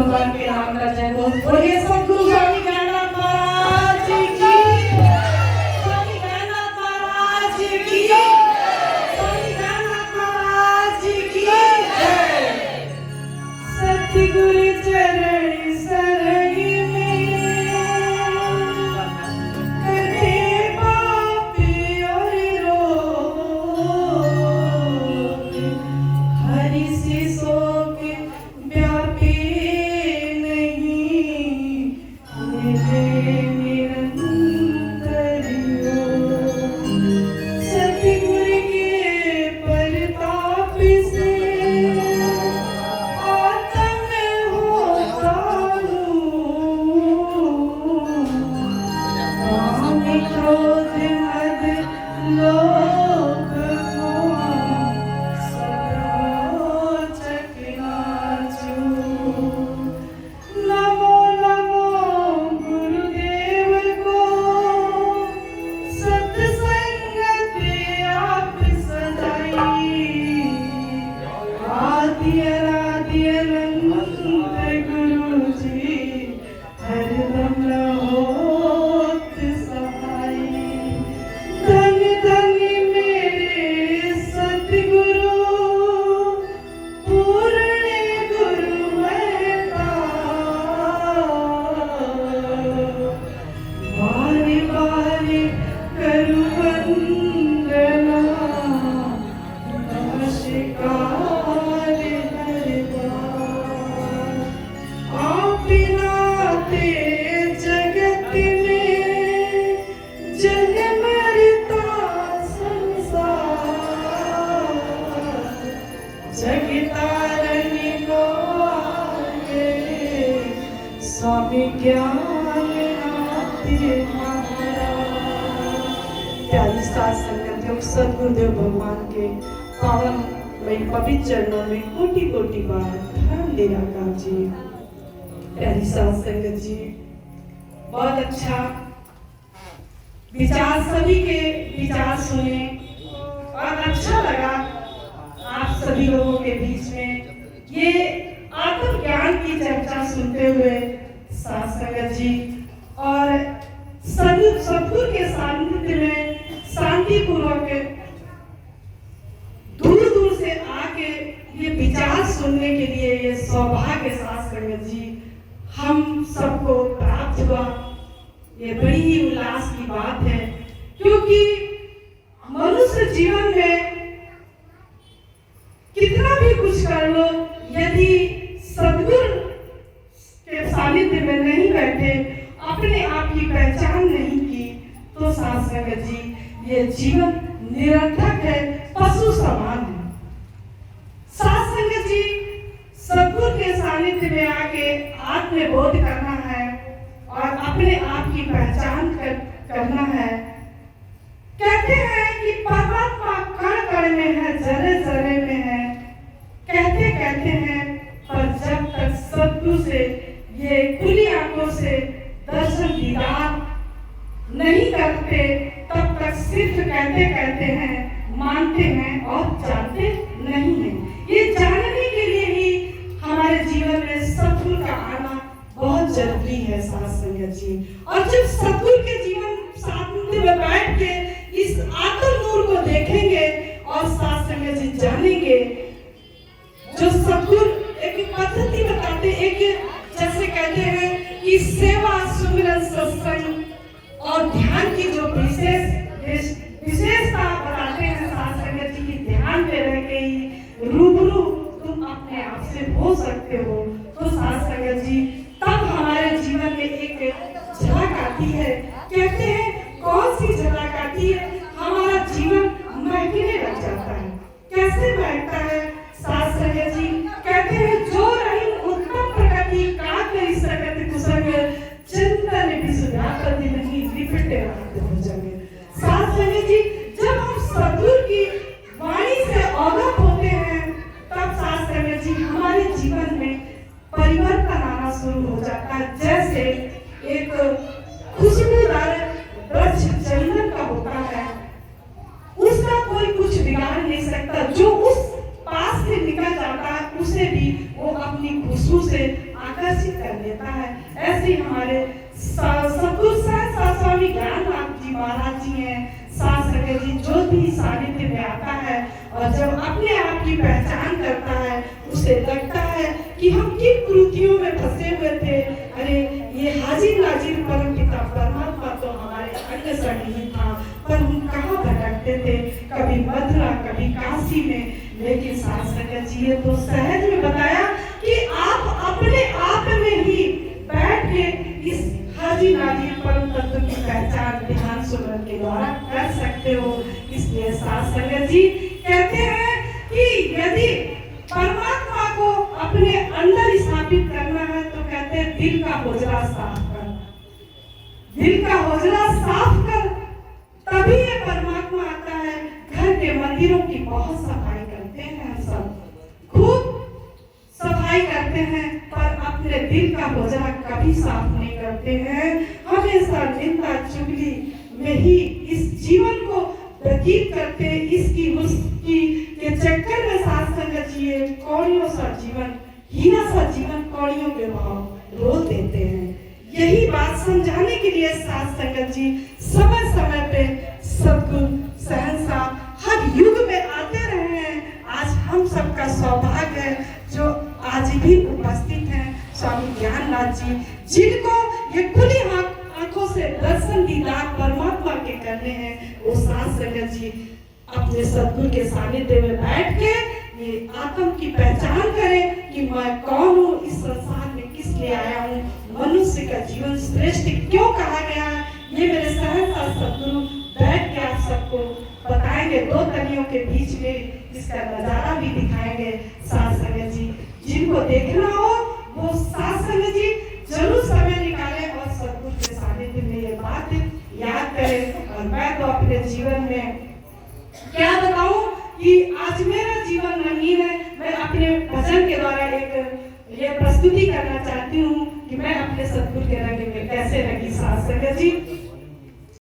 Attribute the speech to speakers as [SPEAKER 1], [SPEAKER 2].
[SPEAKER 1] भगवान के नाम का जय हो। बोलिए सद्गुरु स्वामी ज्ञानानंद महाराज की, स्वामी ज्ञानानंद महाराज की, स्वामी ज्ञानानंद महाराज की जय। सतगुरु चरण सरणी में कटे पापी और रोग, हरि से शोक व्यापी नहीं, मिले निरंतर योग। सतगुरु के प्रताप से आत्म होता काम क्रोध मद लोभ मोह सब चकनाचूर। नमो नमो गुरुदेव को सत्संगत आप सदाई। आद्य आराध्य अनंत गुरु जी हरदम होत सहाय। धन धन मेरे सतगुरु पूर्ण गुरु महता। बारे बारे करु वंदना, नमस्कार हरिद्वार। आप नाते जगत में जग मरता संसार। जग तारने को आगे स्वामी ज्ञाननाथ महाराज। प्यारी साथ संगत सद्गुरुदेव भगवान के पावन में पवित्र चरणों में कोटि कोटि बार धर्म निराकार जी। प्यारी साथ संगत जी, बहुत अच्छा विचार, सभी के विचार सुने और अच्छा लगा आप सभी लोगों के बीच में ये आत्मज्ञान की चर्चा सुनते हुए साथ संगत जी। और सद्गुरु के सानिध्य में शांति पूर्वक दूर दूर से आके ये विचार सुनने के लिए ये सौभाग्य साथ संगत जी हम सबको प्राप्त हुआ। ये बड़ी ही उल्लास की बात है, क्योंकि मनुष्य जीवन में कितना भी कुछ कर लो, यदि सद्गुरु के सानिध्य में नहीं बैठे, अपने आप की पहचान नहीं की, तो साथ संगत जी ये जीवन निरर्थक है, पशु समान है। साथ संगत जी, सद्गुरु के सानिध्य में आके आत्मबोध करना है और अपने आप की पहचान करना है। कहते हैं कि परमात्मा कण कण में है, जरे जरे में है। कहते कहते हैं, पर जब तक सद्गुरु से ये खुली आंखों से दर्शन दीदार नहीं करते, तब तक सिर्फ कहते कहते हैं, मानते हैं और जानते नहीं हैं। ये जानने के लिए ही हमारे जीवन में सद्गुरु का आना बहुत जरूरी है साथ संगत जी। और जब सद्गुरु के जीवन सानिध्य में बैठ के इस आत्म नूर को देखेंगे और साथ संगत जी जानेंगे, जो सद्गुरु एक पद्धति बताते, एक जैसे कहते हैं कि सेवा सुमिरन सत्संग और ध्यान की जो विशेषता बताते हैं साथ संगत जी की, ध्यान में रह के ही रूबरू तुम अपने आप से हो सकते हो। तो साथ संगत जी, तब हमारे जीवन में एक झलक आती है। कहते हैं कौन सी झलक आती है? हमारा जीवन महकने लग जाता है। कैसे महकता है साथ संगत जी? कहते हैं जो रही उत्तम प्रगति का करी सकत कुसंग, चिंतन विसुधापति नहीं लिपटे रहते हो जगे। साथ संगत जी, जब हम सद्गुरु की वाणी से अवगत होते हैं, तब साथ संगत जी हमारे जीवन में परिवर्तन आना शुरू हो जाता है। जैसे एक खुशबूदार वृक्ष चंदन का होता है, उसका कोई कुछ बिगाड़ नहीं सकता। जो उस पास से निकल जाता है, उसे भी वो अपनी खुशबू से आकर्षित मार्गदर्शित कर देता है। ऐसे ही हमारे सद्गुरु सहसा स्वामी ज्ञाननाथ जी महाराज जी हैं। साथ संगत जी जो भी सानिध्य में आता है और जब अपने आप की पहचान करता है, उसे लगता है कि हम किन कुरीतियों में फंसे हुए थे। अरे ये हाजिर नाजिर परम पिता परमात्मा तो हमारे अंग संग ही था, पर हम कहाँ भटकते थे, कभी मथुरा कभी काशी में। लेकिन साथ संगत जी ये तो सहज में बताया कि आप अपने आप में ही बैठ के इस हाजिर नाजिर परम तत्व की पहचान ध्यान सुमरन के द्वारा कर सकते हो। इसलिए साथ संगत जी कहते हैं कि यदि परमात्मा को अपने अंदर स्थापित करना है तो कहते हैं दिल का होजरा साफ कर, दिल का होजरा साफ कर, तभी ये परमात्मा आता है। घर के मंदिरों की बहुत सफाई करते हैं, हम सब खूब सफाई करते हैं, पर अपने दिल का होजरा कभी साफ नहीं करते हैं। हमेशा निंदा चुगली में ही इस जीवन को व्यतीत करते, इसकी मुस्की के चक्कर में साथ संगत जी कौड़ियों सा जीवन, हीना सा जीवन कौड़ियों के भाव रोल देते हैं। यही बात समझाने के लिए साथ संगत जी समय समय पे सद्गुरु सहसा हर युग में आते रहे हैं। आज हम सबका सौभाग्य है जो आज भी उपस्थित हैं स्वामी ज्ञाननाथ जी, जिनको ये खुली आंखों से दर्शन दीदार परमात्मा के करने हैं। वो साथ संगत जी अपने सद्गुरु के सानिध्य में बैठ के ये आत्म की पहचान करें कि मैं कौन हूँ, इस संसार में किस लिए आया हूँ, मनुष्य का जीवन श्रेष्ठ क्यों कहा गया है। ये मेरे सहसा सद्गुरु बैठ के आप सबको बताएंगे, दो तलियों के बीच में इसका नजारा भी दिखाएंगे। साथ संगत जी जिनको देखना हो वो साथ संगत जी जरूर समय निकालें और सद्गुरु के सानिध्य में ये बात याद करें। और मैं तो अपने जीवन में क्या बताऊं कि आज मेरा जीवन रंगीन है। मैं अपने भजन के द्वारा एक ये प्रस्तुति करना चाहती हूँ कि मैं अपने सद्गुरु के रंग में कैसे रंगी। साथ संगत जी